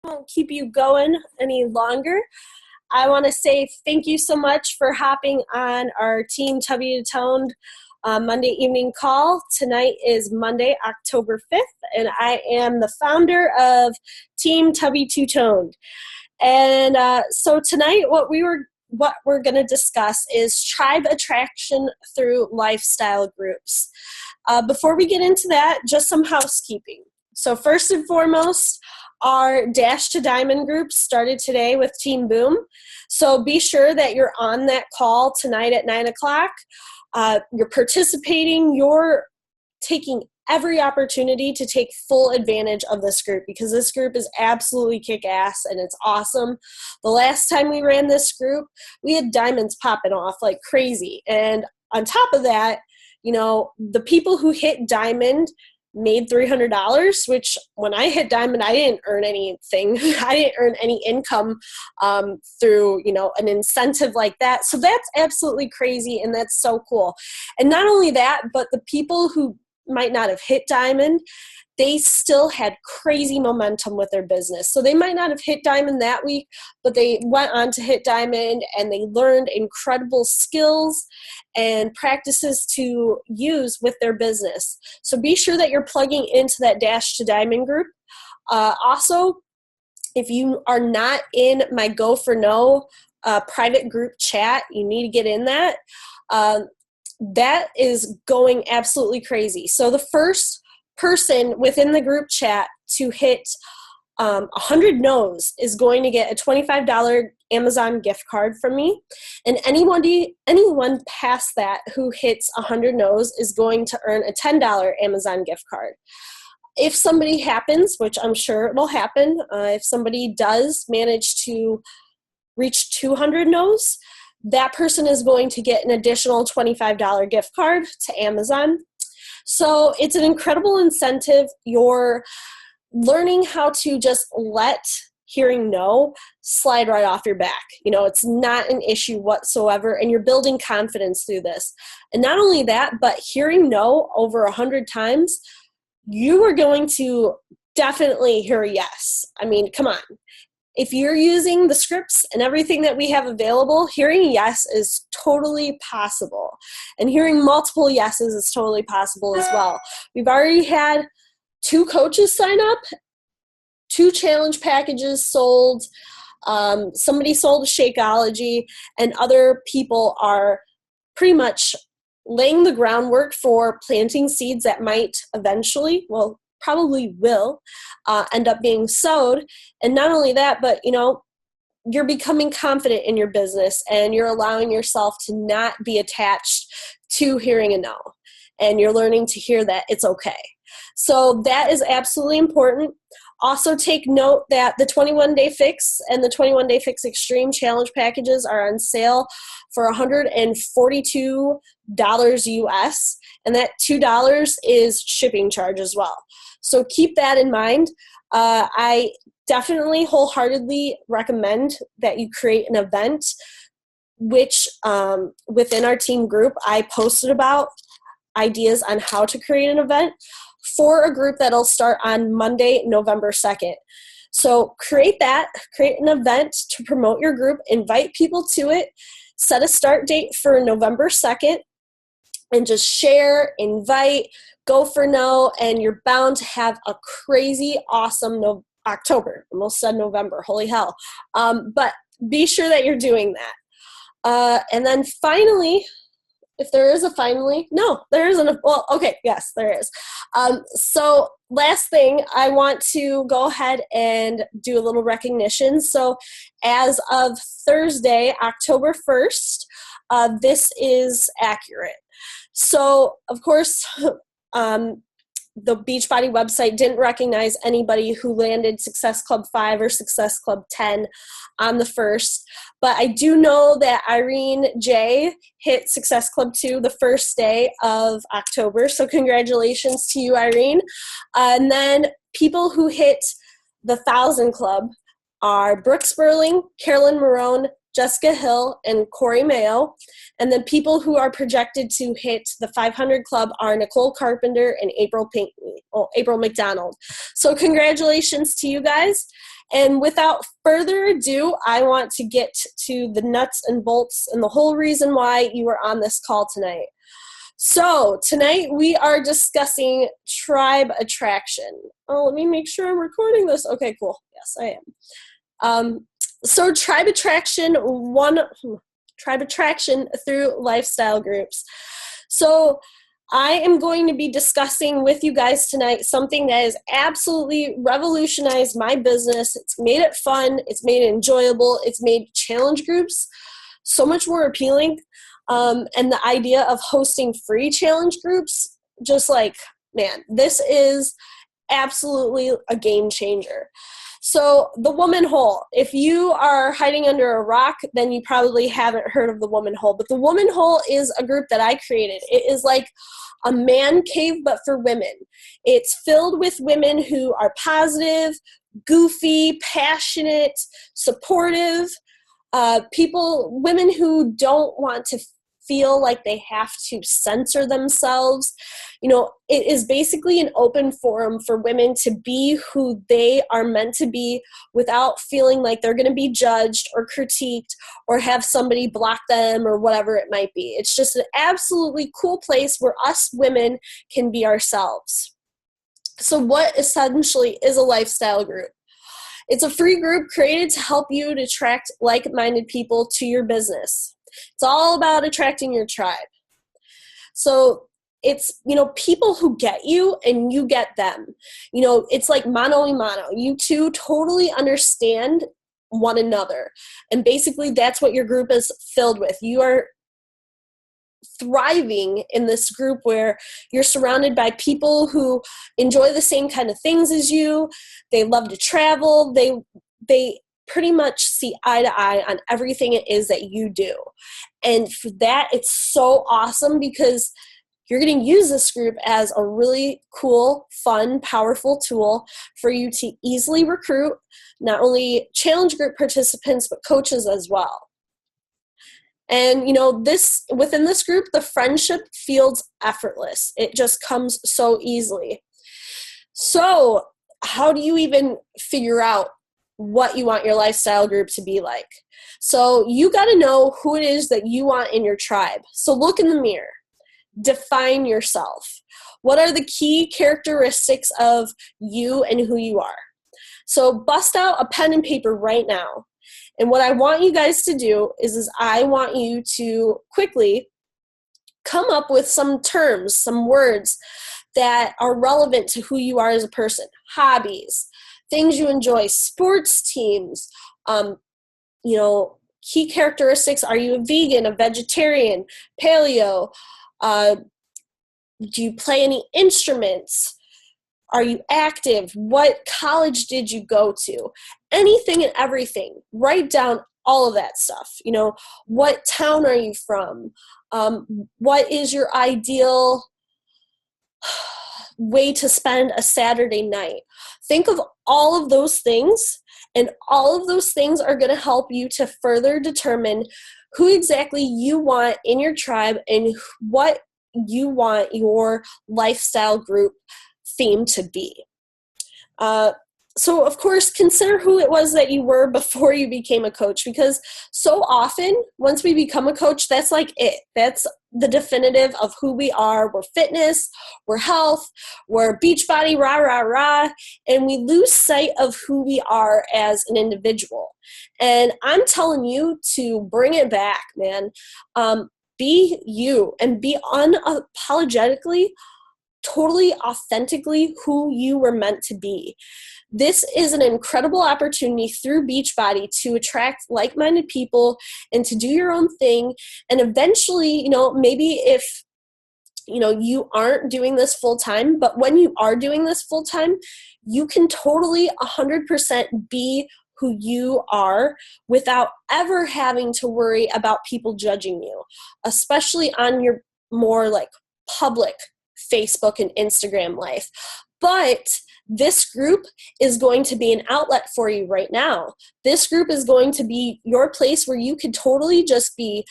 won't keep you going any longer. I want to say thank you so much for hopping on our Team Tubby to Toned Monday evening call. Tonight is Monday, October 5th, and I am the founder of Team Tubby Two Toned. And so tonight what we're going to discuss is tribe attraction through lifestyle groups. Before we get into that, just some housekeeping. So first and foremost, our Dash to Diamond group started today with Team Boom. So be sure that you're on that call tonight at 9 o'clock. You're participating. You're taking every opportunity to take full advantage of this group because this group is absolutely kick-ass and it's awesome. The last time we ran this group, we had diamonds popping off like crazy. And on top of that, you know, the people who hit diamond made $300, which when I hit diamond, I didn't earn anything. I didn't earn any income through, you know, an incentive like that. So that's absolutely crazy and that's so cool. And not only that, but the people who might not have hit diamond, they still had crazy momentum with their business. So they might not have hit diamond that week, but they went on to hit diamond and they learned incredible skills and practices to use with their business. So be sure that you're plugging into that Dash to Diamond group. Also, if you are not in my Go for No private group chat, you need to get in that. That is going absolutely crazy. So the first person within the group chat to hit 100 no's is going to get a $25 Amazon gift card from me. And anyone past that who hits 100 no's is going to earn a $10 Amazon gift card. If somebody happens, which I'm sure it will happen, if somebody does manage to reach 200 no's, that person is going to get an additional $25 gift card to Amazon. So it's an incredible incentive. You're learning how to just let hearing no slide right off your back. You know, it's not an issue whatsoever, and you're building confidence through this. And not only that, but hearing no over 100 times, you are going to definitely hear a yes. I mean, come on. If you're using the scripts and everything that we have available, hearing yes is totally possible. And hearing multiple yeses is totally possible as well. We've already had 2 coaches sign up, 2 challenge packages sold, somebody sold a Shakeology, and other people are pretty much laying the groundwork for planting seeds that might eventually, well, probably will end up being sowed. And not only that, but you know, you're becoming confident in your business and you're allowing yourself to not be attached to hearing a no. And you're learning to hear that it's okay. So that is absolutely important. Also take note that the 21-Day Fix and the 21-Day Fix Extreme Challenge packages are on sale for $142 US, and that $2 is shipping charge as well. So keep that in mind. I definitely wholeheartedly recommend that you create an event, which within our team group, I posted about ideas on how to create an event for a group that'll start on Monday, November 2nd. So create an event to promote your group, invite people to it, set a start date for November 2nd, and just share, invite, go for no, and you're bound to have a crazy, awesome October. Almost said November, holy hell. But be sure that you're doing that. And then finally, if there is a finally, no, there isn't. Well, okay, yes, there is. So last thing, I want to go ahead and do a little recognition. So as of Thursday, October 1st, this is accurate. So, of course, the Beachbody website didn't recognize anybody who landed Success Club 5 or Success Club 10 on the 1st. But I do know that Irene J. hit Success Club 2 the first day of October. So congratulations to you, Irene. And then people who hit the 1,000 Club are Brooke Sperling, Carolyn Marone, Jessica Hill, and Corey Mayo. And then people who are projected to hit the 500 Club are Nicole Carpenter and April McDonald. So congratulations to you guys. And without further ado, I want to get to the nuts and bolts and the whole reason why you are on this call tonight. So tonight we are discussing tribe attraction. Oh, let me make sure I'm recording this. Okay, cool. Yes, I am. So tribe attraction through lifestyle groups. So I am going to be discussing with you guys tonight something that has absolutely revolutionized my business. It's made it fun. It's made it enjoyable. It's made challenge groups so much more appealing. And the idea of hosting free challenge groups, just like, man, this is absolutely a game changer. So the Woman Hole, if you are hiding under a rock, then you probably haven't heard of the Woman Hole. But the Woman Hole is a group that I created. It is like a man cave, but for women. It's filled with women who are positive, goofy, passionate, supportive, women who don't want to feel like they have to censor themselves. You know, it is basically an open forum for women to be who they are meant to be without feeling like they're going to be judged or critiqued or have somebody block them or whatever it might be. It's just an absolutely cool place where us women can be ourselves. So what essentially is a lifestyle group? It's a free group created to help you to attract like-minded people to your business. It's all about attracting your tribe. So it's, people who get you and you get them. It's like mano a mano. You two totally understand one another. And basically that's what your group is filled with. You are thriving in this group where you're surrounded by people who enjoy the same kind of things as you. They love to travel. They pretty much see eye to eye on everything it is that you do. And for that, it's so awesome because you're going to use this group as a really cool, fun, powerful tool for you to easily recruit not only challenge group participants, but coaches as well. And, within this group, the friendship feels effortless. It just comes so easily. So how do you even figure out what you want your lifestyle group to be like? So you got to know who it is that you want in your tribe. So look in the mirror. Define yourself. What are the key characteristics of you and who you are? So bust out a pen and paper right now. And what I want you guys to do is I want you to quickly come up with some terms, some words that are relevant to who you are as a person. Hobbies, things you enjoy, sports teams, key characteristics. Are you a vegan, a vegetarian, paleo? Do you play any instruments? Are you active? What college did you go to? Anything and everything. Write down all of that stuff. What town are you from? What is your ideal way to spend a Saturday night? Think of all of those things, and all of those things are going to help you to further determine who exactly you want in your tribe and what you want your lifestyle group theme to be. So of course, consider who it was that you were before you became a coach, because so often once we become a coach, that's like it. That's the definitive of who we are. We're fitness, we're health, we're beach body, rah, rah, rah, and we lose sight of who we are as an individual. And I'm telling you to bring it back, man. Be you and be unapologetically, totally authentically who you were meant to be. This is an incredible opportunity through Beachbody to attract like-minded people and to do your own thing. And eventually, maybe if, you aren't doing this full time, but when you are doing this full time, you can totally 100% be who you are without ever having to worry about people judging you, especially on your more like public Facebook and Instagram life. But this group is going to be an outlet for you right now. This group is going to be your place where you could totally just be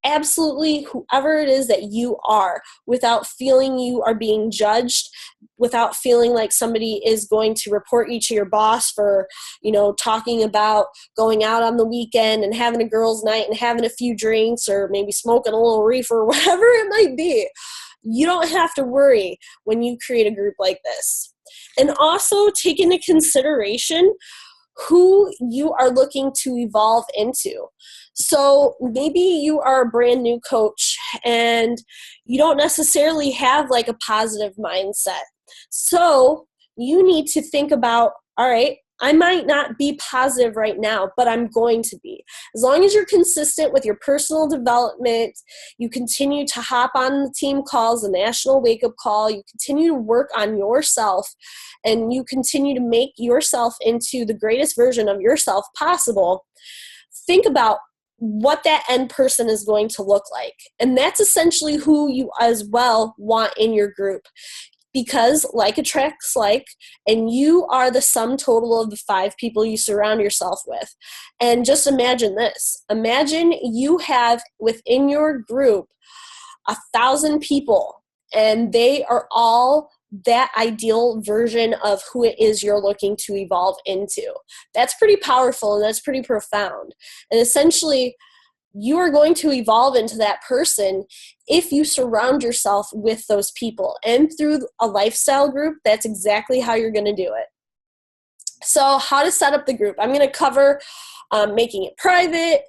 absolutely whoever it is that you are without feeling you are being judged, without feeling like somebody is going to report you to your boss for, talking about going out on the weekend and having a girls' night and having a few drinks or maybe smoking a little reefer, whatever it might be. You don't have to worry when you create a group like this. And also take into consideration who you are looking to evolve into. So maybe you are a brand new coach and you don't necessarily have like a positive mindset. So you need to think about, all right, I might not be positive right now, but I'm going to be. As long as you're consistent with your personal development, you continue to hop on the team calls, the national wake-up call, you continue to work on yourself, and you continue to make yourself into the greatest version of yourself possible, think about what that end person is going to look like. And that's essentially who you as well want in your group. Because like attracts like, and you are the sum total of the 5 people you surround yourself with. And just imagine this. Imagine you have within your group 1,000 people, and they are all that ideal version of who it is you're looking to evolve into. That's pretty powerful and that's pretty profound. And essentially, you are going to evolve into that person if you surround yourself with those people. And through a lifestyle group, that's exactly how you're going to do it. So how to set up the group. I'm going to cover making it private,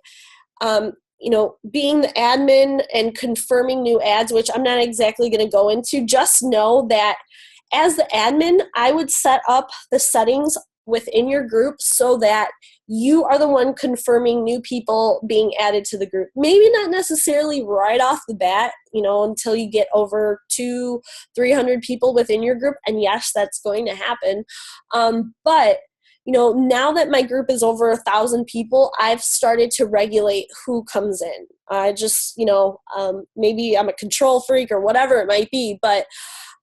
being the admin and confirming new ads, which I'm not exactly going to go into. Just know that as the admin, I would set up the settings within your group so that you are the one confirming new people being added to the group. Maybe not necessarily right off the bat, until you get over 200-300 people within your group. And yes, that's going to happen. But now that my group is over 1,000 people, I've started to regulate who comes in. I just, maybe I'm a control freak or whatever it might be, but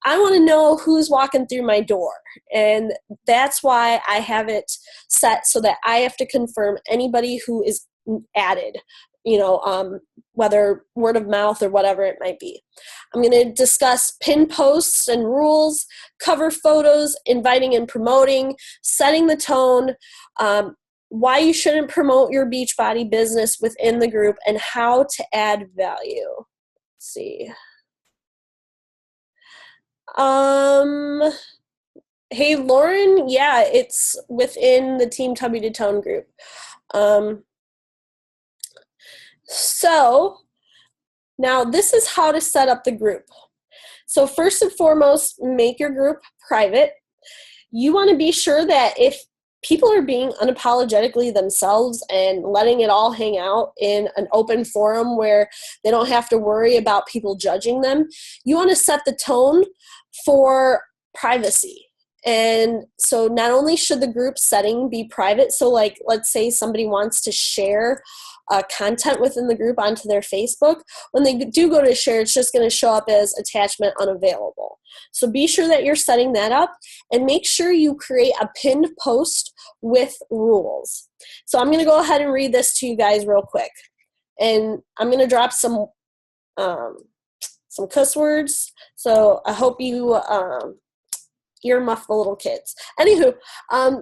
I want to know who's walking through my door. And that's why I have it set so that I have to confirm anybody who is added, whether word of mouth or whatever it might be. I'm going to discuss pin posts and rules, cover photos, inviting and promoting, setting the tone, why you shouldn't promote your Beachbody business within the group, and how to add value. Let's see. Hey, Lauren, yeah, it's within the Team Tubby to Tone group. So now this is how to set up the group. So first and foremost, make your group private. You want to be sure that if people are being unapologetically themselves and letting it all hang out in an open forum where they don't have to worry about people judging them, you want to set the tone for privacy. And so not only should the group setting be private, so like let's say somebody wants to share content within the group onto their Facebook, when they do go to share, it's just going to show up as attachment unavailable. So be sure that you're setting that up, and make sure you create a pinned post with rules. So I'm going to go ahead and read this to you guys real quick. And I'm going to drop some cuss words. So I hope you earmuff the little kids. Anywho,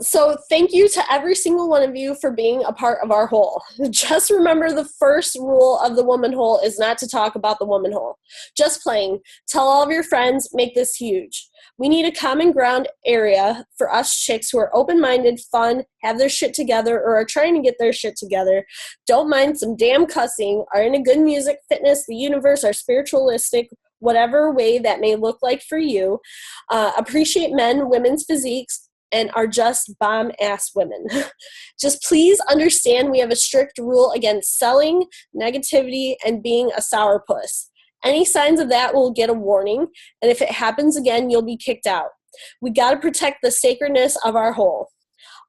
so thank you to every single one of you for being a part of our whole. Just remember, the first rule of the woman whole is not to talk about the woman whole. Just playing. Tell all of your friends, make this huge. We need a common ground area for us chicks who are open-minded, fun, have their shit together, or are trying to get their shit together, don't mind some damn cussing, are into good music, fitness, the universe, are spiritualistic, whatever way that may look like for you, appreciate men, women's physiques, and are just bomb-ass women. Just please understand we have a strict rule against selling, negativity, and being a sourpuss. Any signs of that will get a warning, and if it happens again, you'll be kicked out. We got to protect the sacredness of our whole.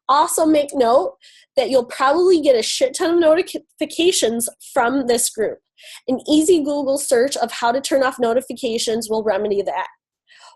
Also make note that you'll probably get a shit ton of notifications from this group. An easy Google search of how to turn off notifications will remedy that.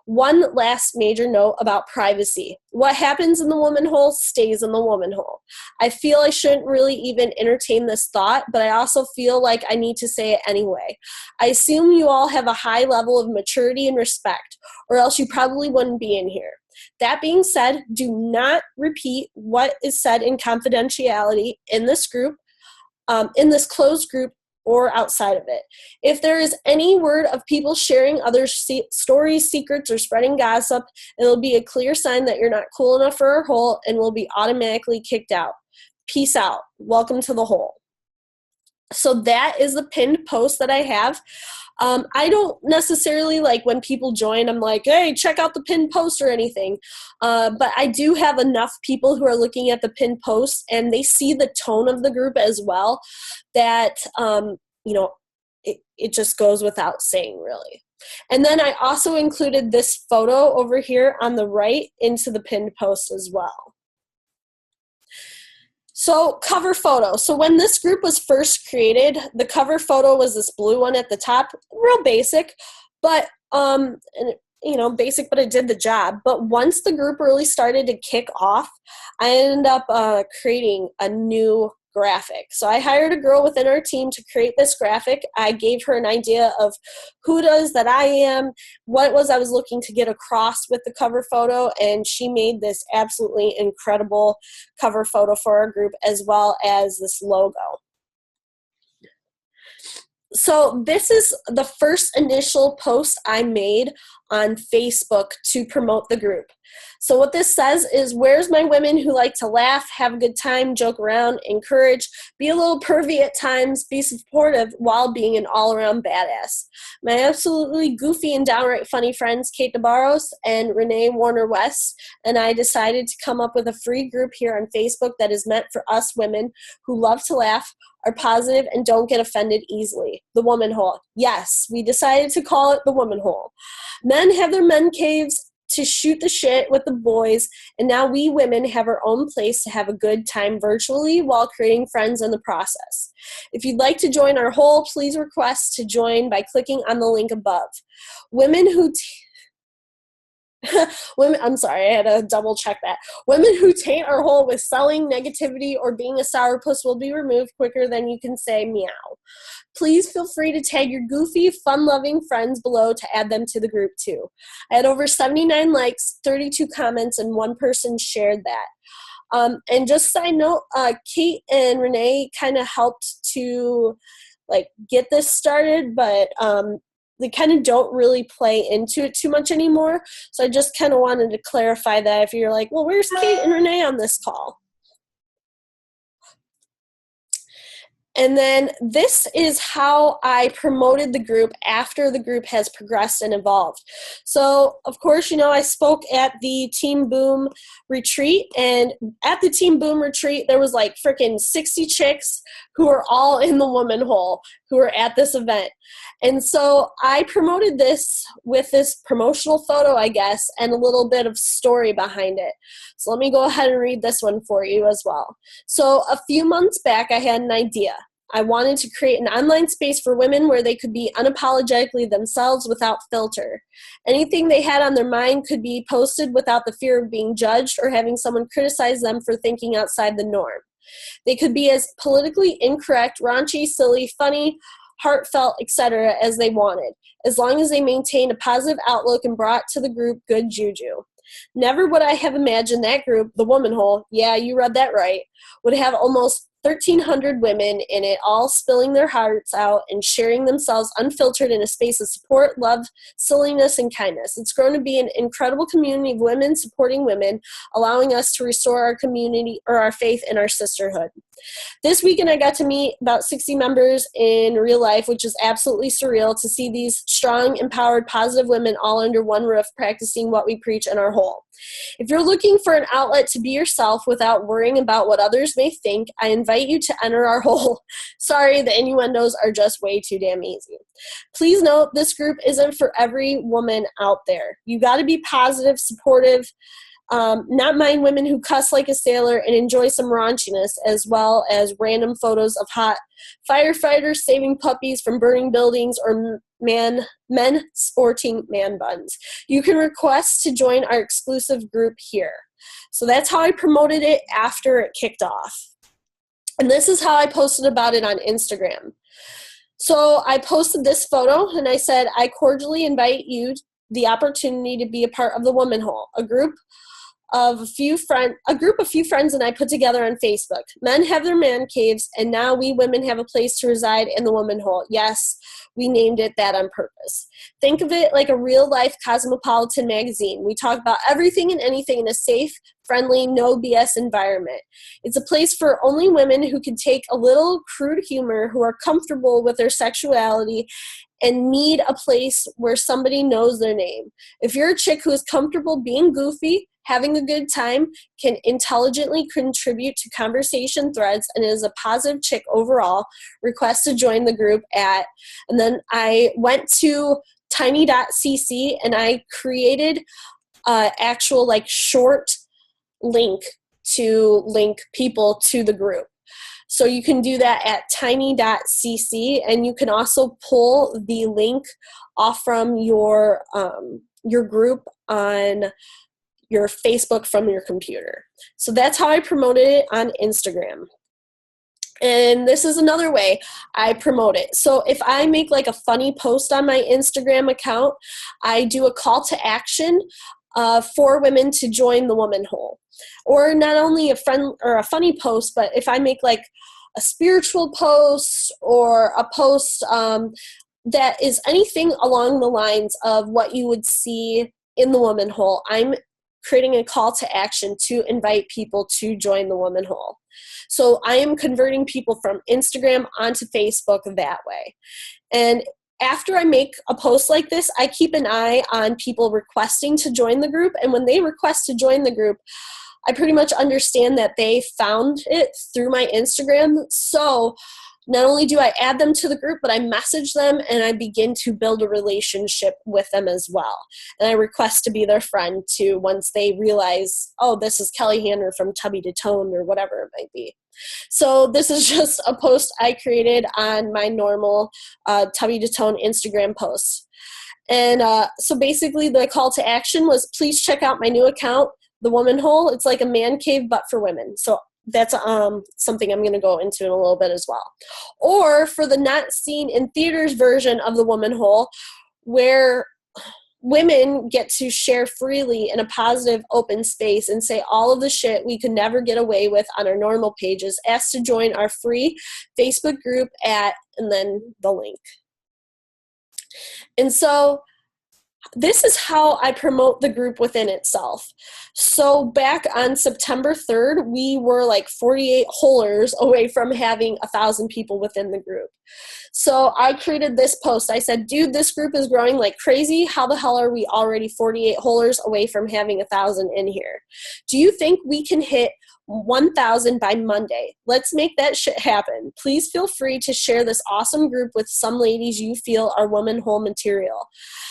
One last major note about privacy. What happens in the woman hole stays in the woman hole. I feel I shouldn't really even entertain this thought, but I also feel like I need to say it anyway. I assume you all have a high level of maturity and respect, or else you probably wouldn't be in here. That being said, do not repeat what is said in confidentiality in this group, in this closed group, or outside of it. If there is any word of people sharing other stories, secrets, or spreading gossip, it'll be a clear sign that you're not cool enough for our hole and will be automatically kicked out. Peace out. Welcome to the hole. So that is the pinned post that I have. I don't necessarily, like, when people join, I'm like, hey, check out the pinned post or anything. But I do have enough people who are looking at the pinned post, and they see the tone of the group as well, that, it just goes without saying, really. And then I also included this photo over here on the right into the pinned post as well. So cover photo. So when this group was first created, the cover photo was this blue one at the top, real basic, but basic, but it did the job. But once the group really started to kick off, I ended up creating a new graphic. So I hired a girl within our team to create this graphic. I gave her an idea of who it is that I am, what it was I was looking to get across with the cover photo, and she made this absolutely incredible cover photo for our group, as well as this logo. So this is the first initial post I made on Facebook to promote the group. So what this says is, where's my women who like to laugh, have a good time, joke around, encourage, be a little pervy at times, be supportive while being an all-around badass. My absolutely goofy and downright funny friends, Kate DeBarros and Renee Warner-West, and I decided to come up with a free group here on Facebook that is meant for us women who love to laugh, are positive, and don't get offended easily. The Woman Hole. Yes, we decided to call it the Woman Hole. Men have their men caves to shoot the shit with the boys, and now we women have our own place to have a good time virtually while creating friends in the process. If you'd like to join our hole, please request to join by clicking on the link above. I'm sorry, I had to double check that. Women who taint our hole with selling, negativity, or being a sourpuss will be removed quicker than you can say meow. Please feel free to tag your goofy, fun-loving friends below to add them to the group too. I had over 79 likes, 32 comments, and one person shared that. And just side note, Kate and Renee kind of helped to get this started, but they kind of don't really play into it too much anymore. So I just kind of wanted to clarify that if you're like, well, where's Kate and Renee on this call? And then this is how I promoted the group after the group has progressed and evolved. So, of course, I spoke at the Team Boom retreat, and at the Team Boom retreat, there was like freaking 60 chicks who were all in the woman hole who were at this event. And so I promoted this with this promotional photo, I guess, and a little bit of story behind it. So let me go ahead and read this one for you as well. So a few months back, I had an idea. I wanted to create an online space for women where they could be unapologetically themselves without filter. Anything they had on their mind could be posted without the fear of being judged or having someone criticize them for thinking outside the norm. They could be as politically incorrect, raunchy, silly, funny, heartfelt, etc. as they wanted, as long as they maintained a positive outlook and brought to the group good juju. Never would I have imagined that group, the Woman Hole, yeah, you read that right, would have almost 1,300 women in it, all spilling their hearts out and sharing themselves unfiltered in a space of support, love, silliness, and kindness. It's grown to be an incredible community of women supporting women, allowing us to restore our community or our faith in our sisterhood. This weekend, I got to meet about 60 members in real life, which is absolutely surreal to see these strong, empowered, positive women all under one roof practicing what we preach in our hole. If you're looking for an outlet to be yourself without worrying about what others may think, I invite you to enter our hole. Sorry, the innuendos are just way too damn easy. Please note, this group isn't for every woman out there. You got to be positive, supportive, not mind women who cuss like a sailor and enjoy some raunchiness, as well as random photos of hot firefighters saving puppies from burning buildings or men sporting man buns. You can request to join our exclusive group here. So that's how I promoted it after it kicked off. And this is how I posted about it on Instagram. So I posted this photo and I said, I cordially invite you the opportunity to be a part of the Woman Hole, a group of few friends and I put together on Facebook. Men have their man caves, and now we women have a place to reside in the Woman Hole. Yes, we named it that on purpose. Think of it like a real-life cosmopolitan magazine. We talk about everything and anything in a safe, friendly, no BS environment. It's a place for only women who can take a little crude humor, who are comfortable with their sexuality, and need a place where somebody knows their name. If you're a chick who is comfortable being goofy, having a good time, can intelligently contribute to conversation threads, and is a positive chick overall, request to join the group at, and then I went to tiny.cc and I created an actual like short link to link people to the group. So you can do that at tiny.cc, and you can also pull the link off from your group on your Facebook from your computer. So that's how I promoted it on Instagram. And this is another way I promote it. So if I make like a funny post on my Instagram account, I do a call to action for women to join the Woman Hole. Or not only a friend or a funny post, but if I make like a spiritual post or a post that is anything along the lines of what you would see in the Woman Hole, I'm creating a call to action to invite people to join the Woman Hole. So I am converting people from Instagram onto Facebook that way. And after I make a post like this, I keep an eye on people requesting to join the group. And when they request to join the group, I pretty much understand that they found it through my Instagram. So not only do I add them to the group, but I message them and I begin to build a relationship with them as well. And I request to be their friend too once they realize, oh, this is Kelly Hanner from Tubby to Tone or whatever it might be. So this is just a post I created on my normal Tubby to Tone Instagram post. And so basically the call to action was, please check out my new account, The Woman Hole. It's like a man cave, but for women. So that's something I'm going to go into in a little bit as well. Or for the not seen in theaters version of The Woman Hole, where women get to share freely in a positive, open space and say all of the shit we could never get away with on our normal pages, asked to join our free Facebook group at, and then the link. And so this is how I promote the group within itself. So back on September 3rd, we were like 48 holers away from having 1,000 people within the group. So I created this post. I said, dude, this group is growing like crazy. How the hell are we already 48 holers away from having 1,000 in here? Do you think we can hit 1,000 by Monday? Let's make that shit happen. Please feel free to share this awesome group with some ladies you feel are Woman Hole material.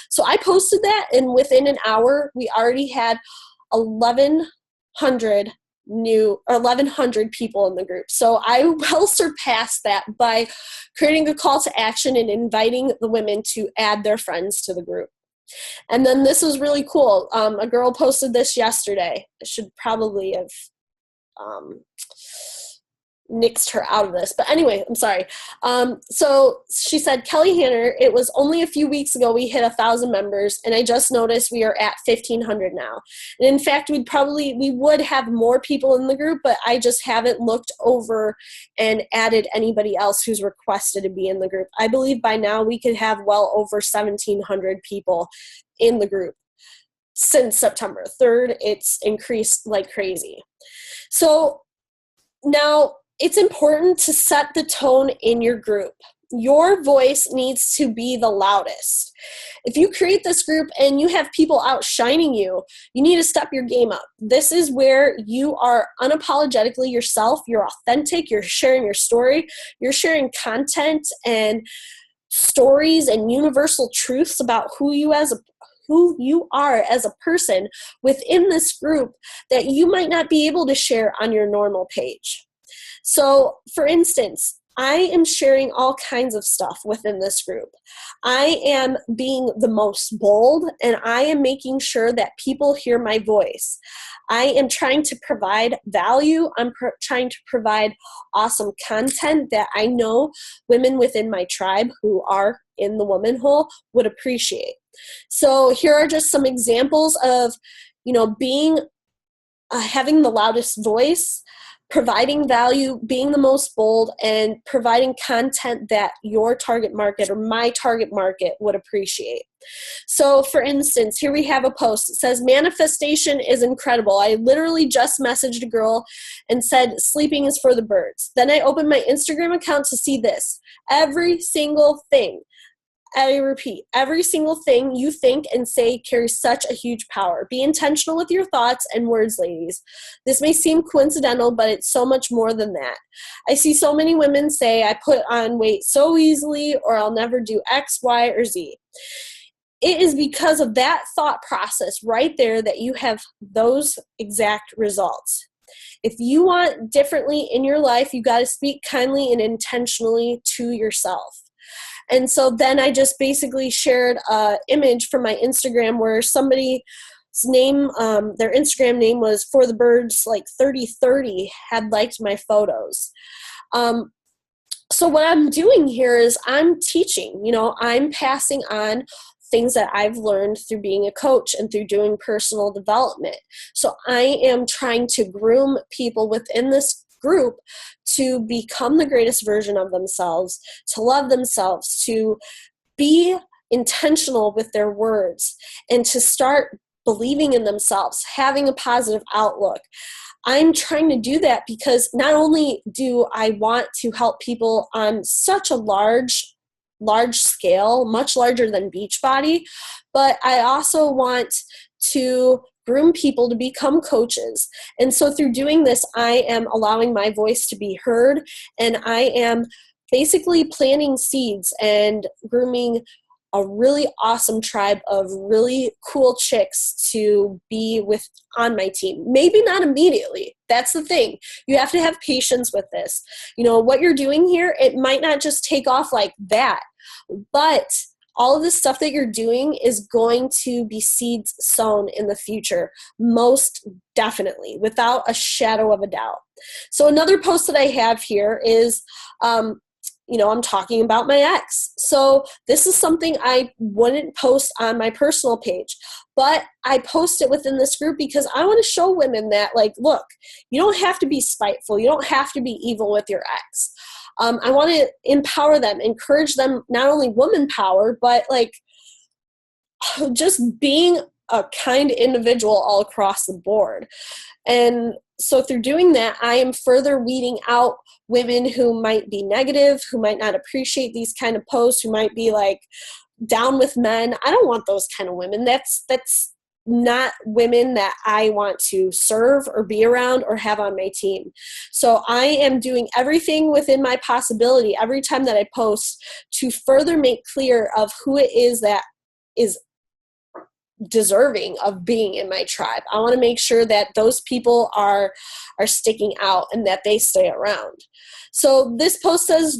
So I posted that, and within an hour, we already had 1,100 people in the group. So I well surpassed that by creating a call to action and inviting the women to add their friends to the group. And then this was really cool. A girl posted this yesterday. I should probably have nixed her out of this. But anyway, I'm sorry. So she said, Kelly Hanner, it was only a few weeks ago we hit 1,000 members, and I just noticed we are at 1,500 now. And in fact, we would have more people in the group, but I just haven't looked over and added anybody else who's requested to be in the group. I believe by now we could have well over 1,700 people in the group. Since September 3rd, it's increased like crazy. So now it's important to set the tone in your group. Your voice needs to be the loudest. If you create this group and you have people outshining you, you need to step your game up. This is where you are unapologetically yourself. You're authentic. You're sharing your story. You're sharing content and stories and universal truths about who you are as a person within this group that you might not be able to share on your normal page. So, for instance, I am sharing all kinds of stuff within this group. I am being the most bold, and I am making sure that people hear my voice. I am trying to provide value. I'm trying to provide awesome content that I know women within my tribe who are in the woman hole would appreciate. So here are just some examples of, being having the loudest voice, providing value, being the most bold, and providing content that your target market or my target market would appreciate. So for instance, here we have a post. It says, manifestation is incredible. I literally just messaged a girl and said, sleeping is for the birds. Then I opened my Instagram account to see this. Every single thing, I repeat, every single thing you think and say carries such a huge power. Be intentional with your thoughts and words, ladies. This may seem coincidental, but it's so much more than that. I see so many women say, I put on weight so easily, or I'll never do X, Y, or Z. It is because of that thought process right there that you have those exact results. If you want differently in your life, you got to speak kindly and intentionally to yourself. And so then I just basically shared an image from my Instagram where somebody's name, their Instagram name was For the Birds, like 3030, had liked my photos. So what I'm doing here is I'm teaching, I'm passing on things that I've learned through being a coach and through doing personal development. So I am trying to groom people within this group to become the greatest version of themselves, to love themselves, to be intentional with their words, and to start believing in themselves, having a positive outlook. I'm trying to do that because not only do I want to help people on such a large scale, much larger than Beachbody, but I also want to groom people to become coaches. And so through doing this, I am allowing my voice to be heard, and I am basically planting seeds and grooming a really awesome tribe of really cool chicks to be with on my team. Maybe not immediately. That's the thing. You have to have patience with this. What you're doing here, it might not just take off like that, but all of the stuff that you're doing is going to be seeds sown in the future, most definitely, without a shadow of a doubt. So another post that I have here is, I'm talking about my ex. So this is something I wouldn't post on my personal page, but I post it within this group because I want to show women that, look, you don't have to be spiteful. You don't have to be evil with your ex. I want to empower them, encourage them, not only woman power, but just being a kind individual all across the board. And so through doing that, I am further weeding out women who might be negative, who might not appreciate these kind of posts, who might be down with men. I don't want those kind of women. That's not women that I want to serve or be around or have on my team. So I am doing everything within my possibility every time that I post to further make clear of who it is that is deserving of being in my tribe. I want to make sure that those people are sticking out and that they stay around. So this post says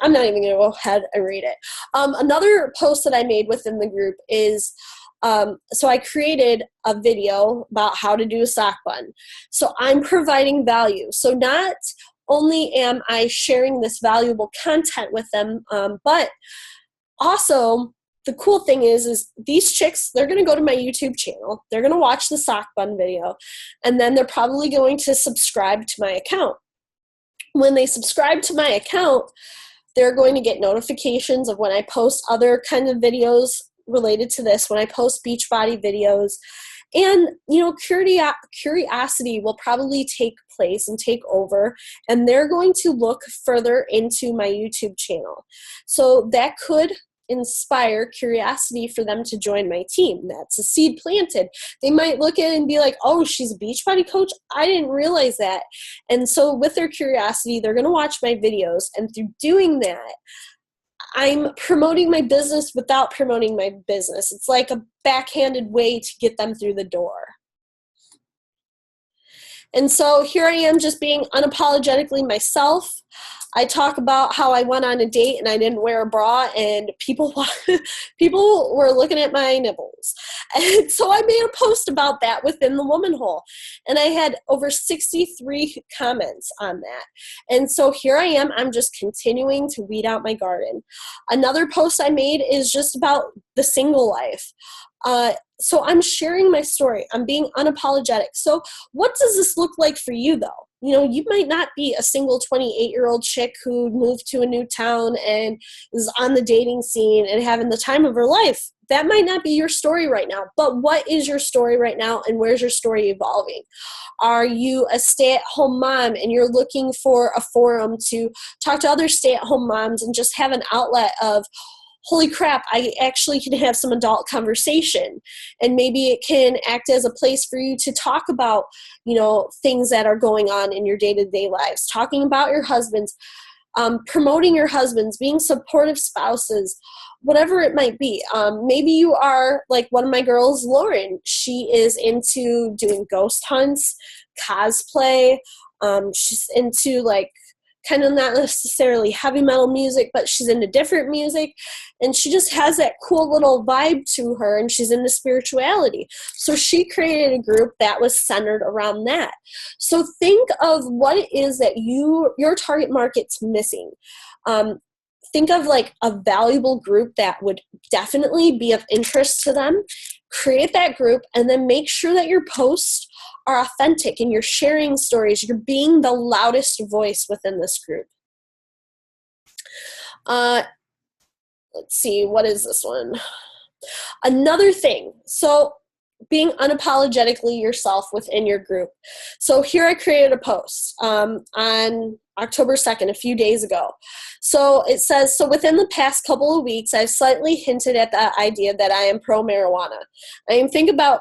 I'm not even going to go ahead and read it. Another post that I made within the group is, so I created a video about how to do a sock bun. So I'm providing value. So not only am I sharing this valuable content with them, but also the cool thing is these chicks, they're going to go to my YouTube channel. They're going to watch the sock bun video, and then they're probably going to subscribe to my account. When they subscribe to my account, they're going to get notifications of when I post other kind of videos related to this, when I post Beachbody videos. And, curiosity will probably take place and take over, and they're going to look further into my YouTube channel. So that could inspire curiosity for them to join my team. That's a seed planted. They might look at it and be like, oh, she's a Beachbody coach? I didn't realize that. And so with their curiosity, they're going to watch my videos. And through doing that, I'm promoting my business without promoting my business. It's like a backhanded way to get them through the door. And so here I am just being unapologetically myself. I talk about how I went on a date and I didn't wear a bra, and people people were looking at my nipples. And so I made a post about that within the Woman Hole, and I had over 63 comments on that. And so here I am, I'm just continuing to weed out my garden. Another post I made is just about the single life. So I'm sharing my story. I'm being unapologetic. So what does this look like for you, though? You know, you might not be a single 28-year-old chick who moved to a new town and is on the dating scene and having the time of her life. That might not be your story right now. But what is your story right now, and where's your story evolving? Are you a stay-at-home mom and you're looking for a forum to talk to other stay-at-home moms and just have an outlet of, holy crap, I actually can have some adult conversation, and maybe it can act as a place for you to talk about, you know, things that are going on in your day-to-day lives, talking about your husbands, promoting your husbands, being supportive spouses, whatever it might be. Maybe you are like one of my girls, Lauren. She is into doing ghost hunts, cosplay. She's into like kind of not necessarily heavy metal music, but she's into different music, and she just has that cool little vibe to her, and she's into spirituality. So she created a group that was centered around that. So think of what it is that your target market's missing. Think of like a valuable group that would definitely be of interest to them. Create that group, and then make sure that your posts are authentic and you're sharing stories. You're being the loudest voice within this group. Let's see, what is this one? Another thing. So being unapologetically yourself within your group. So here I created a post on October 2nd, a few days ago. So it says, so within the past couple of weeks, I've slightly hinted at the idea that I am pro-marijuana. I am thinking about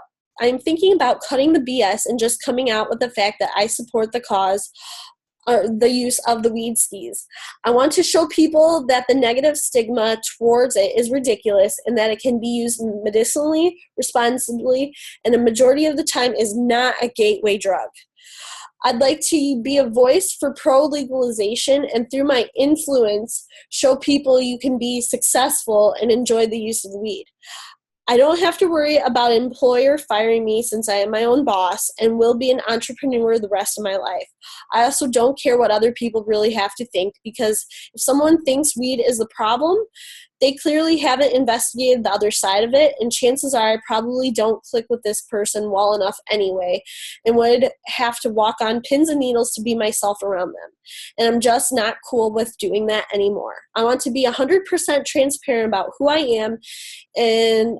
cutting the BS and just coming out with the fact that I support the cause or the use of the weed skis. I want to show people that the negative stigma towards it is ridiculous and that it can be used medicinally, responsibly, and the majority of the time is not a gateway drug. I'd like to be a voice for pro-legalization, and through my influence, show people you can be successful and enjoy the use of weed. I don't have to worry about an employer firing me since I am my own boss and will be an entrepreneur the rest of my life. I also don't care what other people really have to think, because if someone thinks weed is the problem, they clearly haven't investigated the other side of it, and chances are I probably don't click with this person well enough anyway and would have to walk on pins and needles to be myself around them. And I'm just not cool with doing that anymore. I want to be 100% transparent about who I am, and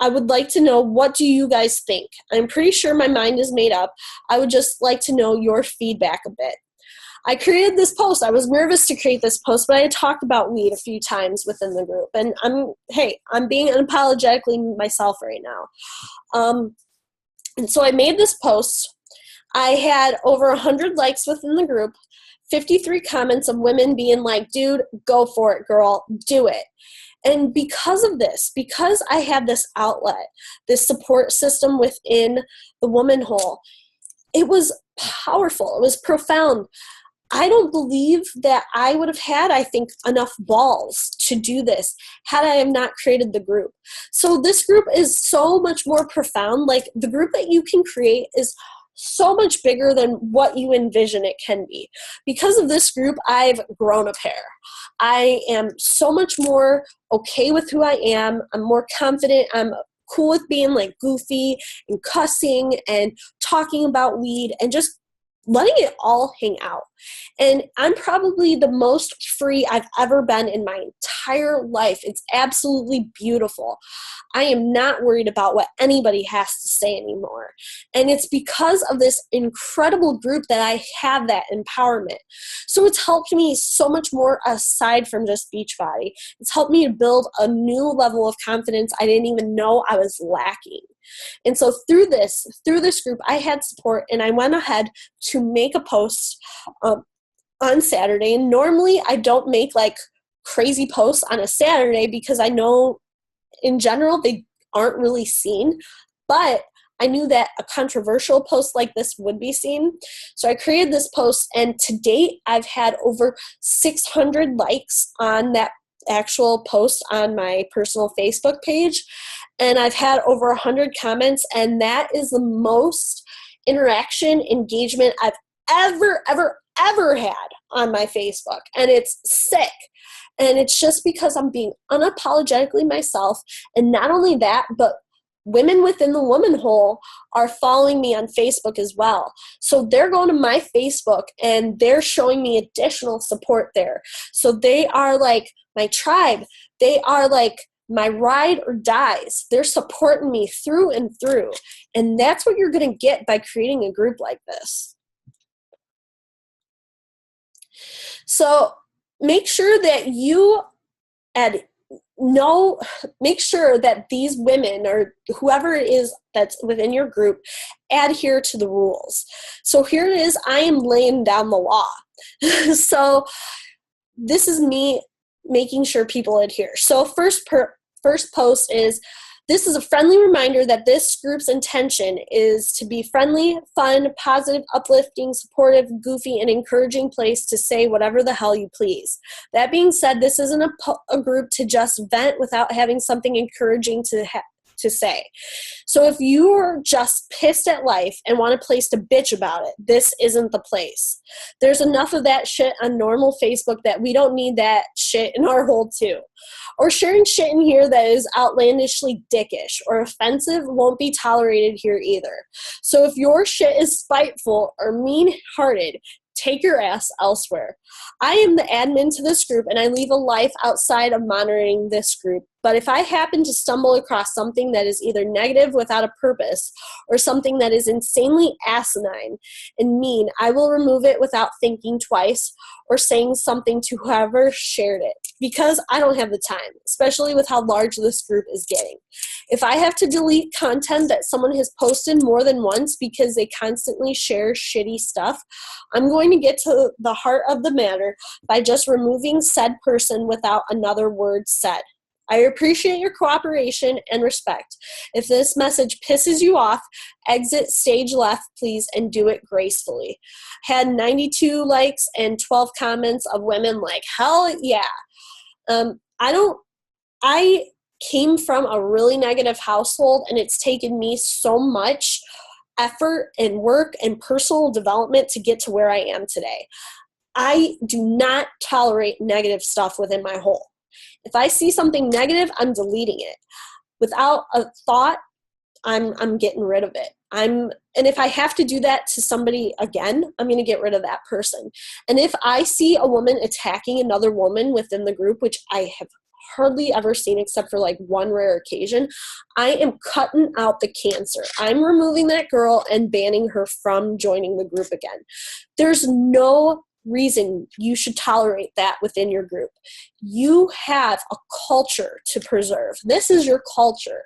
I would like to know, what do you guys think? I'm pretty sure my mind is made up. I would just like to know your feedback a bit. I created this post. I was nervous to create this post, but I had talked about weed a few times within the group. And I'm being unapologetically myself right now. And so I made this post. I had over 100 likes within the group, 53 comments of women being like, dude, go for it, girl, do it. And because of this, because I had this outlet, this support system within the Woman Hole, it was powerful. It was profound. I don't believe that I would have had, enough balls to do this had I have not created the group. So this group is so much more profound. Like, the group that you can create is so much bigger than what you envision it can be. Because of this group, I've grown a pair. I am so much more okay with who I am. I'm more confident. I'm cool with being like goofy and cussing and talking about weed and just letting it all hang out. And I'm probably the most free I've ever been in my entire life. It's absolutely beautiful. I am not worried about what anybody has to say anymore. And it's because of this incredible group that I have that empowerment. So it's helped me so much more aside from just Beachbody. It's helped me to build a new level of confidence I didn't even know I was lacking. And so through this group, I had support, and I went ahead to make a post on Saturday. And normally I don't make like crazy posts on a Saturday because I know in general they aren't really seen. But I knew that a controversial post like this would be seen. So I created this post, and to date, I've had over 600 likes on that actual post on my personal Facebook page. And I've had over 100 comments, and that is the most interaction, engagement I've ever had on my Facebook. And it's sick. And it's just because I'm being unapologetically myself. And not only that, but women within the woman hole are following me on Facebook as well. So they're going to my Facebook and they're showing me additional support there. So they are like my tribe. They are like my ride or dies. They're supporting me through and through. And that's what you're going to get by creating a group like this. So make sure that make sure that these women or whoever it is that's within your group adhere to the rules. So here it is, I am laying down the law. So this is me making sure people adhere. So first post is, this is a friendly reminder that this group's intention is to be friendly, fun, positive, uplifting, supportive, goofy, and encouraging place to say whatever the hell you please. That being said, this isn't a group to just vent without having something encouraging to say. So if you're just pissed at life and want a place to bitch about it, this isn't the place. There's enough of that shit on normal Facebook that we don't need that shit in our hole too. Or sharing shit in here that is outlandishly dickish or offensive won't be tolerated here either. So if your shit is spiteful or mean-hearted, take your ass elsewhere. I am the admin to this group, and I leave a life outside of monitoring this group. But if I happen to stumble across something that is either negative without a purpose or something that is insanely asinine and mean, I will remove it without thinking twice or saying something to whoever shared it, because I don't have the time, especially with how large this group is getting. If I have to delete content that someone has posted more than once because they constantly share shitty stuff, I'm going to get to the heart of the matter by just removing said person without another word said. I appreciate your cooperation and respect. If this message pisses you off, exit stage left, please, and do it gracefully. Had 92 likes and 12 comments of women like, hell yeah. I came from a really negative household, and it's taken me so much effort and work and personal development to get to where I am today. I do not tolerate negative stuff within my hole. If I see something negative, I'm deleting it. Without a thought, I'm getting rid of it. And if I have to do that to somebody again, I'm going to get rid of that person. And if I see a woman attacking another woman within the group, which I have hardly ever seen except for like one rare occasion, I am cutting out the cancer. I'm removing that girl and banning her from joining the group again. There's no reason you should tolerate that within your group. You have a culture to preserve. This is your culture,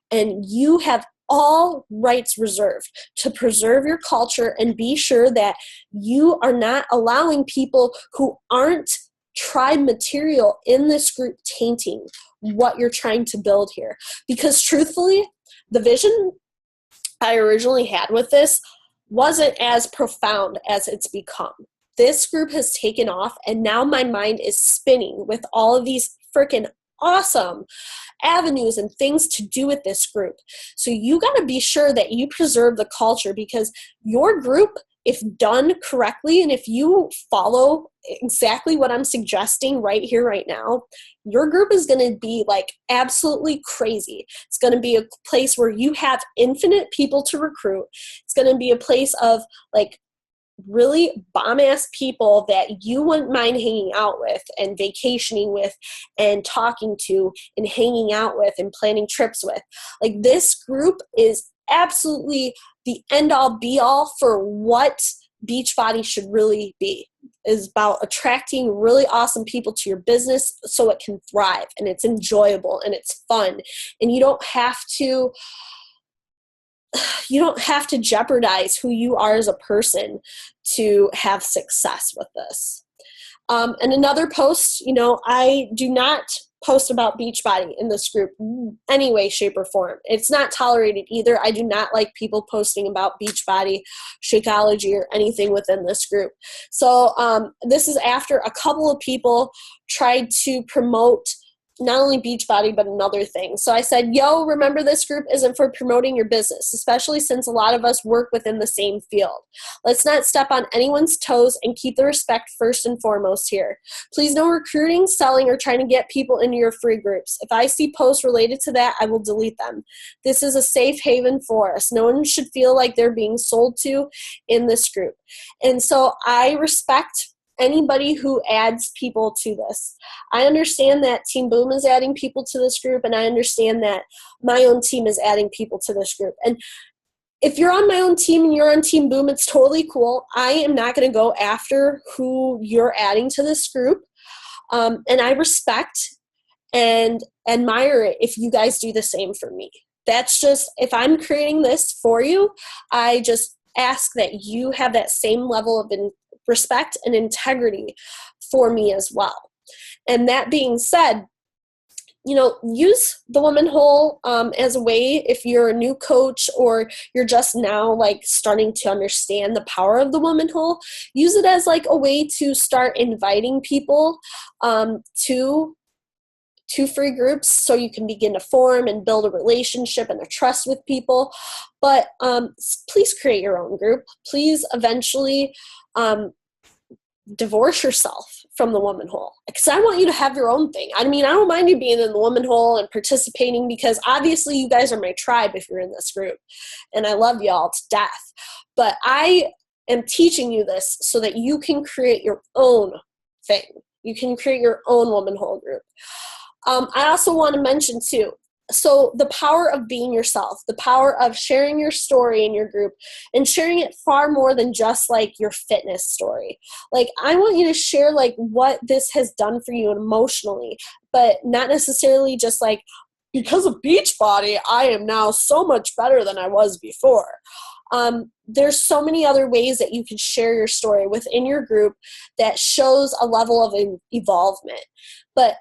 and you have all rights reserved to preserve your culture and be sure that you are not allowing people who aren't tribe material in this group tainting what you're trying to build here. Because truthfully, the vision I originally had with this wasn't as profound as it's become. This group has taken off, and now my mind is spinning with all of these freaking awesome avenues and things to do with this group. So you got to be sure that you preserve the culture, because your group, if done correctly, and if you follow exactly what I'm suggesting right here, right now, your group is going to be like absolutely crazy. It's going to be a place where you have infinite people to recruit. It's going to be a place of like really bomb-ass people that you wouldn't mind hanging out with and vacationing with and talking to and hanging out with and planning trips with. Like, this group is absolutely the end-all be-all for what Beachbody should really be. Is about attracting really awesome people to your business so it can thrive and it's enjoyable and it's fun, and you don't have to jeopardize who you are as a person to have success with this. And another post, I do not post about Beachbody in this group any way, shape, or form. It's not tolerated either. I do not like people posting about Beachbody, Shakeology, or anything within this group. So this is after a couple of people tried to promote not only Beachbody, but another thing. So I said, yo, remember, this group isn't for promoting your business, especially since a lot of us work within the same field. Let's not step on anyone's toes and keep the respect first and foremost here. Please, no recruiting, selling, or trying to get people into your free groups. If I see posts related to that, I will delete them. This is a safe haven for us. No one should feel like they're being sold to in this group. And so I respect anybody who adds people to this. I understand that Team Boom is adding people to this group, and I understand that my own team is adding people to this group. And if you're on my own team and you're on Team Boom, it's totally cool. I am not going to go after who you're adding to this group. And I respect and admire it if you guys do the same for me. That's just, if I'm creating this for you, I just ask that you have that same level of respect and integrity for me as well. And that being said, use the Woman Whole as a way, if you're a new coach or you're just now like starting to understand the power of the Woman Whole, use it as like a way to start inviting people to free groups so you can begin to form and build a relationship and a trust with people. But please create your own group. Please eventually divorce yourself from the Woman Whole, because I want you to have your own thing. I mean, I don't mind you being in the Woman Whole and participating, because obviously you guys are my tribe if you're in this group, and I love y'all to death. But I am teaching you this so that you can create your own thing. You can create your own Woman Whole group. I also want to mention too, so the power of being yourself, the power of sharing your story in your group, and sharing it far more than just like your fitness story. Like, I want you to share like what this has done for you emotionally, but not necessarily just like, because of Beachbody, I am now so much better than I was before. There's so many other ways that you can share your story within your group that shows a level of evolvement. But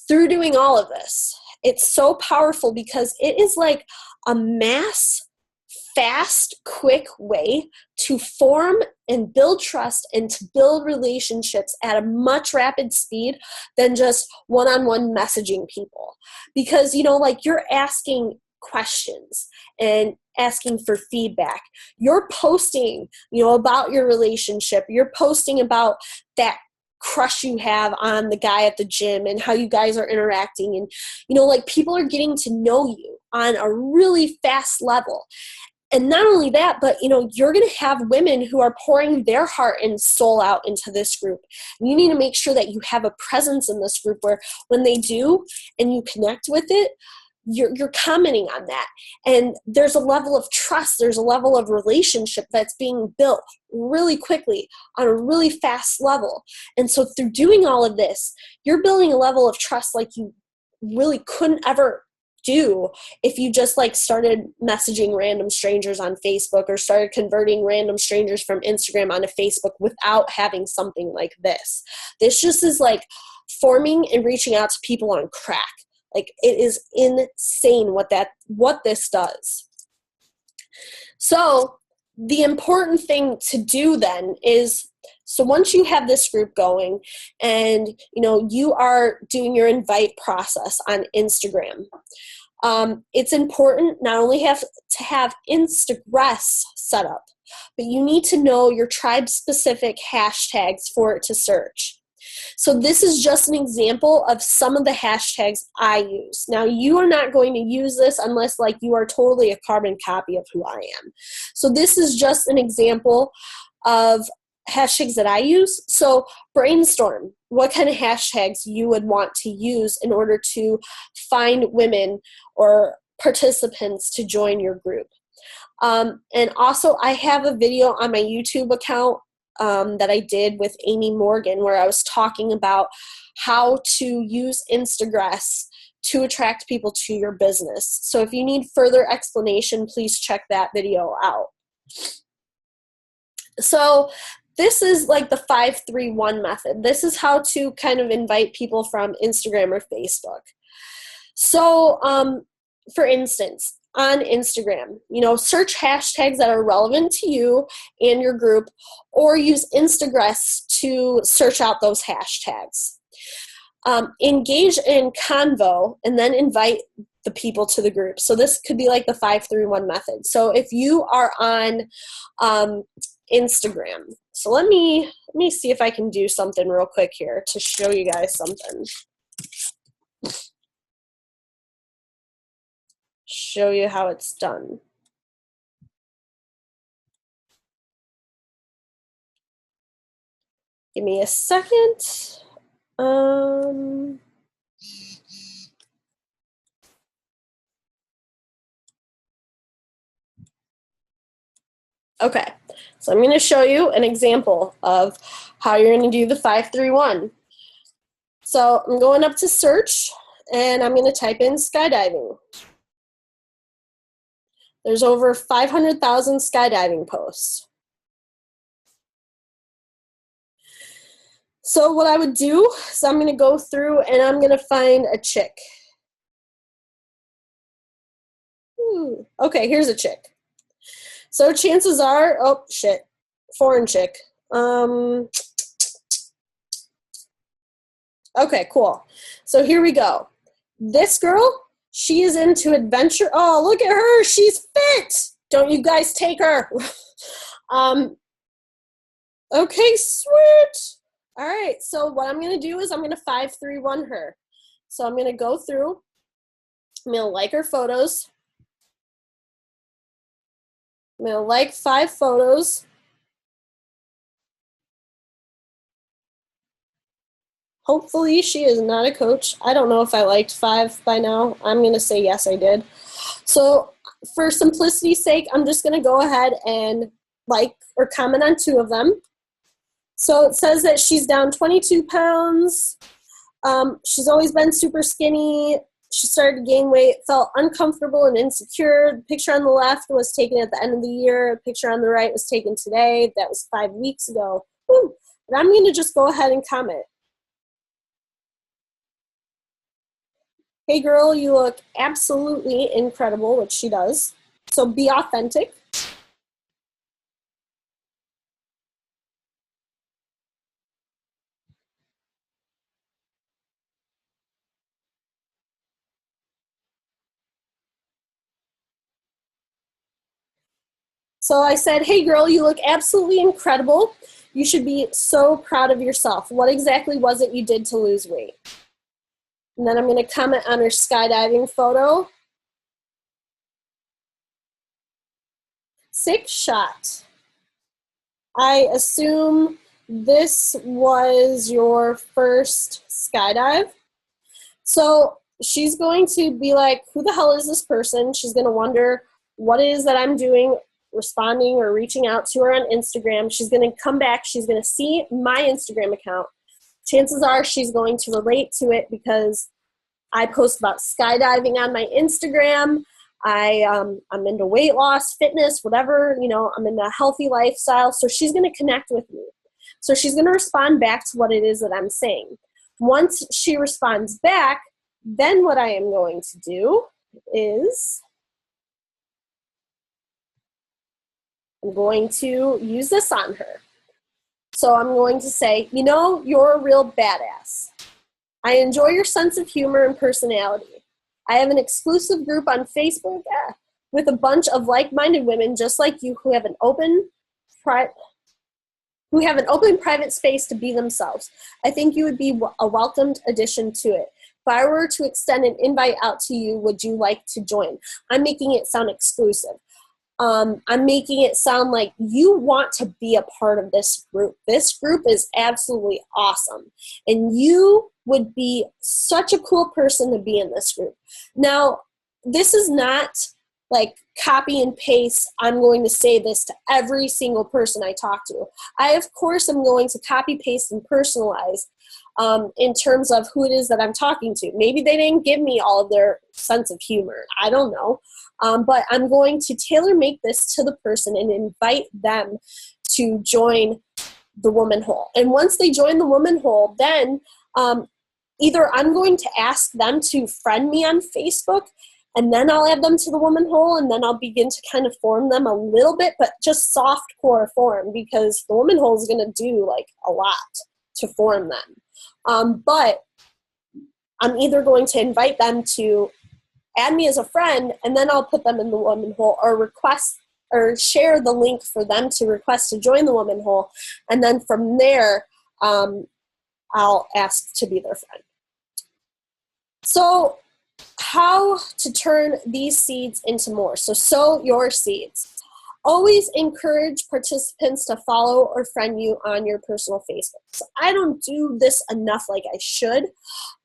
through doing all of this, it's so powerful because it is like a mass, fast, quick way to form and build trust and to build relationships at a much rapid speed than just one-on-one messaging people. Because, like, you're asking questions and asking for feedback. You're posting, about your relationship. You're posting about that crush you have on the guy at the gym and how you guys are interacting, and like, people are getting to know you on a really fast level. And not only that, but you're going to have women who are pouring their heart and soul out into this group. You need to make sure that you have a presence in this group where when they do and you connect with it, you're commenting on that. And there's a level of trust, there's a level of relationship that's being built really quickly on a really fast level. And so through doing all of this, you're building a level of trust like you really couldn't ever do if you just like started messaging random strangers on Facebook or started converting random strangers from Instagram onto Facebook without having something like this. This just is like forming and reaching out to people on crack. Like, it is insane what this does. So the important thing to do then is, so once you have this group going and, you are doing your invite process on Instagram, it's important not only to have Instagress set up, but you need to know your tribe-specific hashtags for it to search. So this is just an example of some of the hashtags I use. Now, you are not going to use this unless like you are totally a carbon copy of who I am. So this is just an example of hashtags that I use. So brainstorm what kind of hashtags you would want to use in order to find women or participants to join your group. And also, I have a video on my YouTube account that I did with Amy Morgan, where I was talking about how to use Instagress to attract people to your business. So if you need further explanation, please check that video out. So this is like the 5-3-1 method. This is how to kind of invite people from Instagram or Facebook. So, for instance, on Instagram, search hashtags that are relevant to you and your group, or use Instagress to search out those hashtags. Engage in convo and then invite the people to the group. So this could be like the 5-3-1 method. So if you are on Instagram, so let me see if I can do something real quick here to show you guys something. Show you how it's done. Give me a second. Okay, so I'm going to show you an example of how you're going to do the 5-3-1. So I'm going up to search, and I'm going to type in skydiving. There's over 500,000 skydiving posts. So what I would do is I'm going to go through and I'm going to find a chick. Ooh, okay, here's a chick. So chances are, oh shit, foreign chick. Okay, cool. So here we go. This girl, she is into adventure. Oh, look at her. She's fit. Don't you guys take her. Okay, sweet. All right, so what I'm going to do is I'm going to 5-3-1 her. So I'm going to go through. I'm going to like her photos. I'm going to like 5 photos. Hopefully she is not a coach. I don't know if I liked 5 by now. I'm going to say yes, I did. So for simplicity's sake, I'm just going to go ahead and like or comment on 2 of them. So it says that she's down 22 pounds. She's always been super skinny. She started to gain weight, felt uncomfortable and insecure. The picture on the left was taken at the end of the year. The picture on the right was taken today. That was 5 weeks ago. Woo. But I'm going to just go ahead and comment. Hey girl, you look absolutely incredible, which she does. So be authentic. So I said, hey girl, you look absolutely incredible. You should be so proud of yourself. What exactly was it you did to lose weight? And then I'm going to comment on her skydiving photo. Sick shot. I assume this was your first skydive. So she's going to be like, who the hell is this person? She's going to wonder what it is that I'm doing, responding or reaching out to her on Instagram. She's going to come back. She's going to see my Instagram account. Chances are she's going to relate to it because I post about skydiving on my Instagram. I'm into weight loss, fitness, whatever, I'm in a healthy lifestyle. So she's going to connect with me. So she's going to respond back to what it is that I'm saying. Once she responds back, then what I am going to do is I'm going to use this on her. So I'm going to say, you're a real badass. I enjoy your sense of humor and personality. I have an exclusive group on Facebook with a bunch of like-minded women just like you who have an open private space to be themselves. I think you would be a welcomed addition to it. If I were to extend an invite out to you, would you like to join? I'm making it sound exclusive. I'm making it sound like you want to be a part of this group. This group is absolutely awesome. And you would be such a cool person to be in this group. Now, this is not like copy and paste. I'm going to say this to every single person I talk to. I, of course, am going to copy, paste, and personalize in terms of who it is that I'm talking to. Maybe they didn't give me all of their sense of humor. I don't know. But I'm going to tailor make this to the person and invite them to join the woman hole. And once they join the woman hole, then either I'm going to ask them to friend me on Facebook, and then I'll add them to the woman hole, and then I'll begin to kind of form them a little bit, but just soft core form, because the woman hole is going to do like a lot to form them. But I'm either going to invite them to add me as a friend, and then I'll put them in the woman hole, or request or share the link for them to request to join the woman hole. And then from there, I'll ask to be their friend. So how to turn these seeds into more. So sow your seeds. Always encourage participants to follow or friend you on your personal Facebook. So I don't do this enough like I should,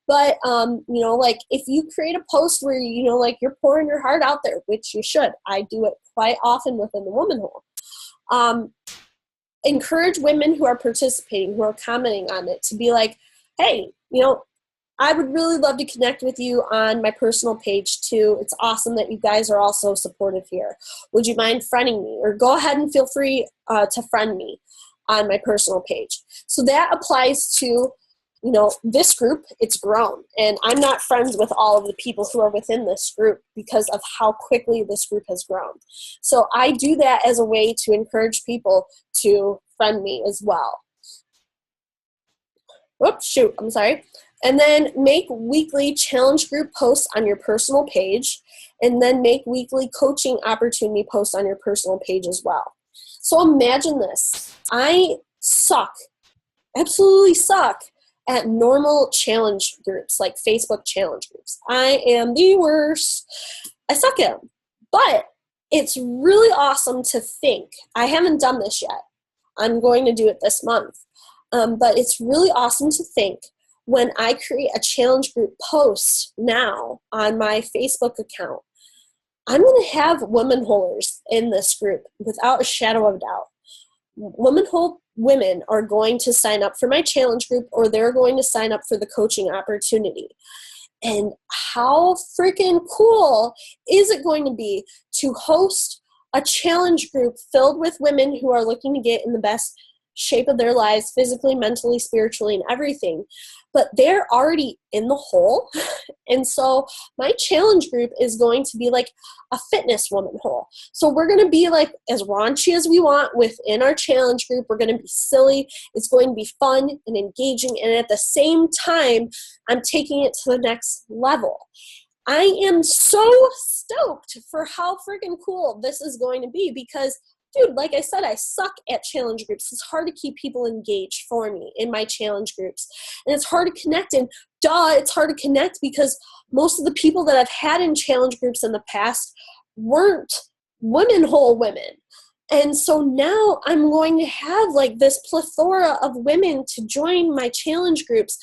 but like if you create a post where, like you're pouring your heart out there, which you should, I do it quite often within the woman hole. Encourage women who are participating, who are commenting on it, to be like, hey, I would really love to connect with you on my personal page too. It's awesome that you guys are also supportive here. Would you mind friending me? Or go ahead and feel free to friend me on my personal page. So that applies to, this group. It's grown. And I'm not friends with all of the people who are within this group because of how quickly this group has grown. So I do that as a way to encourage people to friend me as well. Oops, shoot, I'm sorry. And then make weekly challenge group posts on your personal page, and then make weekly coaching opportunity posts on your personal page as well. So imagine this. I absolutely suck at normal challenge groups, like Facebook challenge groups. I am the worst. I suck at them. But it's really awesome to think. I haven't done this yet. I'm going to do it this month. But it's really awesome to think, when I create a challenge group post now on my Facebook account, I'm going to have women holers in this group without a shadow of a doubt. Women hole women are going to sign up for my challenge group, or they're going to sign up for the coaching opportunity. And how freaking cool is it going to be to host a challenge group filled with women who are looking to get in the best shape of their lives, physically, mentally, spiritually, and everything, but they're already in the hole. And so my challenge group is going to be like a fitness woman hole. So we're going to be like as raunchy as we want within our challenge group. We're going to be silly. It's going to be fun and engaging. And at the same time, I'm taking it to the next level. I am so stoked for how freaking cool this is going to be, because dude, like I said, I suck at challenge groups. It's hard to keep people engaged for me in my challenge groups. And it's hard to connect. And it's hard to connect because most of the people that I've had in challenge groups in the past weren't women hole women. And so now I'm going to have like this plethora of women to join my challenge groups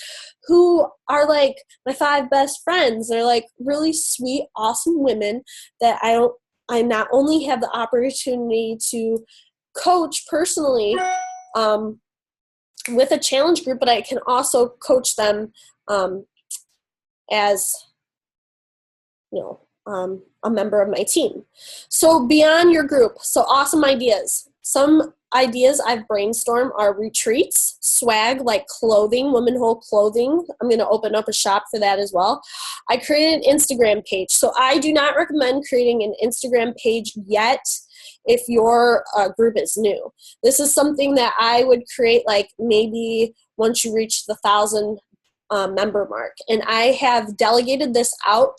who are like my 5 best friends. They're like really sweet, awesome women that I not only have the opportunity to coach personally with a challenge group, but I can also coach them as, a member of my team. So beyond your group, so awesome ideas. Some ideas I've brainstormed are retreats, swag like clothing, women hole clothing. I'm going to open up a shop for that as well. I created an Instagram page. So I do not recommend creating an Instagram page yet if your group is new. This is something that I would create like maybe once you reach the 1,000 member mark. And I have delegated this out,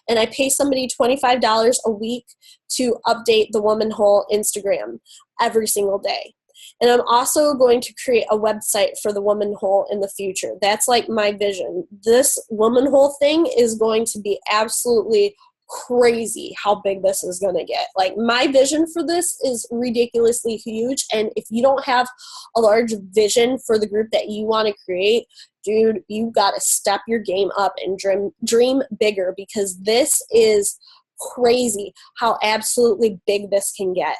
and I pay somebody $25 a week to update the Woman Hole Instagram every single day. And I'm also going to create a website for the Woman Hole in the future. That's like my vision. This Woman Hole thing is going to be absolutely crazy how big this is going to get. Like, my vision for this is ridiculously huge. And if you don't have a large vision for the group that you want to create, dude, you got to step your game up and dream bigger, because this is crazy how absolutely big this can get.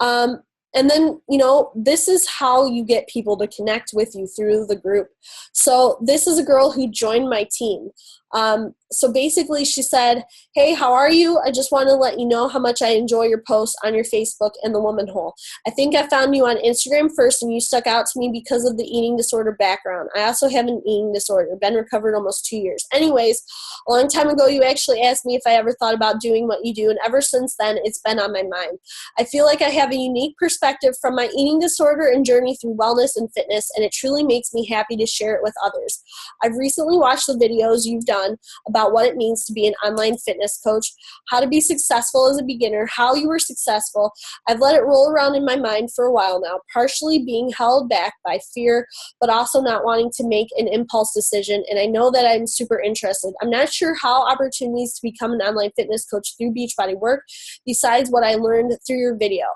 And then, this is how you get people to connect with you through the group. So this is a girl who joined my team. So basically she said, hey, how are you? I just want to let you know how much I enjoy your posts on your Facebook and the Woman Hole. I think I found you on Instagram first and you stuck out to me because of the eating disorder background. I also have an eating disorder, been recovered almost 2 years. Anyways, a long time ago you actually asked me if I ever thought about doing what you do, and ever since then it's been on my mind. I feel like I have a unique perspective from my eating disorder and journey through wellness and fitness, and it truly makes me happy to share it with others. I've recently watched the videos you've done about what it means to be an online fitness coach, how to be successful as a beginner, how you were successful. I've let it roll around in my mind for a while now, partially being held back by fear, but also not wanting to make an impulse decision, and I know that I'm super interested. I'm not sure how opportunities to become an online fitness coach through Beachbody work, besides what I learned through your video,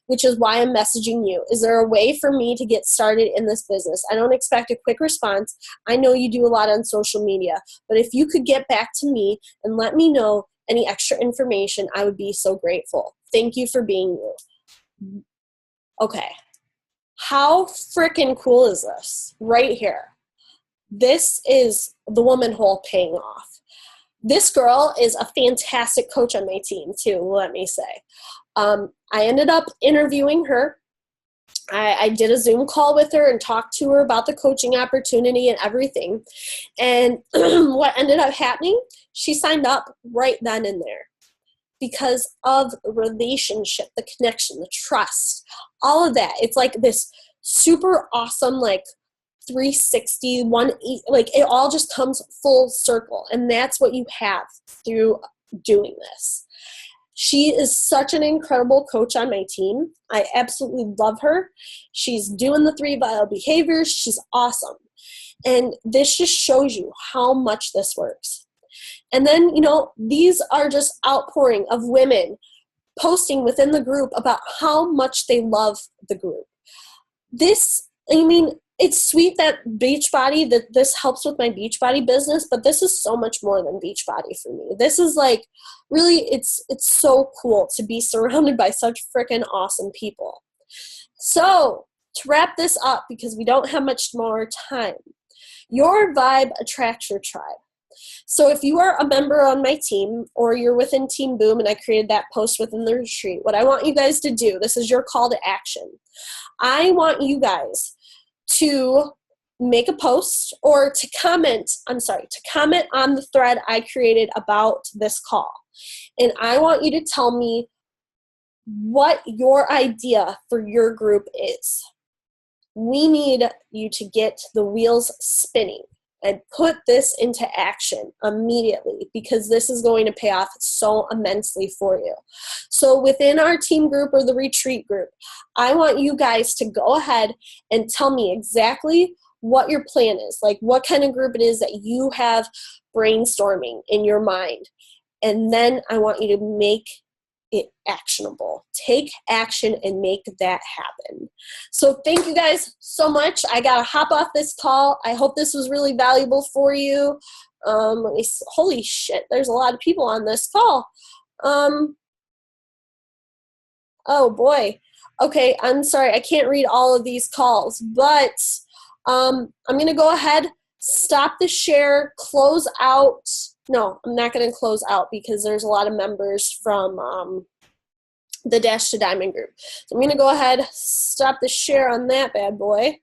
which is why I'm messaging you. Is there a way for me to get started in this business? I don't expect a quick response. I know you do a lot on social media, but if you could get back to me and let me know any extra information, I would be so grateful. Thank you for being you. Okay. How freaking cool is this right here? This is the Woman Hole paying off. This girl is a fantastic coach on my team too, let me say. I ended up interviewing her. I did a Zoom call with her and talked to her about the coaching opportunity and everything. And what ended up happening, she signed up right then and there because of the relationship, the connection, the trust, all of that. It's like this super awesome, like 360, 180, like it all just comes full circle. And that's what you have through doing this. She is such an incredible coach on my team. I absolutely love her. She's doing the 3 vital behaviors. She's awesome. And this just shows you how much this works. And then, these are just outpouring of women posting within the group about how much they love the group. It's sweet that Beachbody, that this helps with my Beachbody business, but this is so much more than Beachbody for me. This is like, really, it's so cool to be surrounded by such freaking awesome people. So, to wrap this up, because we don't have much more time, your vibe attracts your tribe. So if you are a member on my team or you're within Team Boom and I created that post within the retreat, what I want you guys to do, this is your call to action. I want you guys to make a post or to comment on the thread I created about this call. And I want you to tell me what your idea for your group is. We need you to get the wheels spinning and put this into action immediately, because this is going to pay off so immensely for you. So within our team group or the retreat group, I want you guys to go ahead and tell me exactly what your plan is, like what kind of group it is that you have brainstorming in your mind. And then I want you to make it actionable. Take action and make that happen. So thank you guys so much. I gotta hop off this call. I hope this was really valuable for you. Holy shit, there's a lot of people on this call. Oh boy. Okay, I'm sorry, I can't read all of these calls, but I'm gonna go ahead, stop the share, close out. No, I'm not going to close out because there's a lot of members from the Dash to Diamond group. So I'm going to go ahead, stop the share on that bad boy.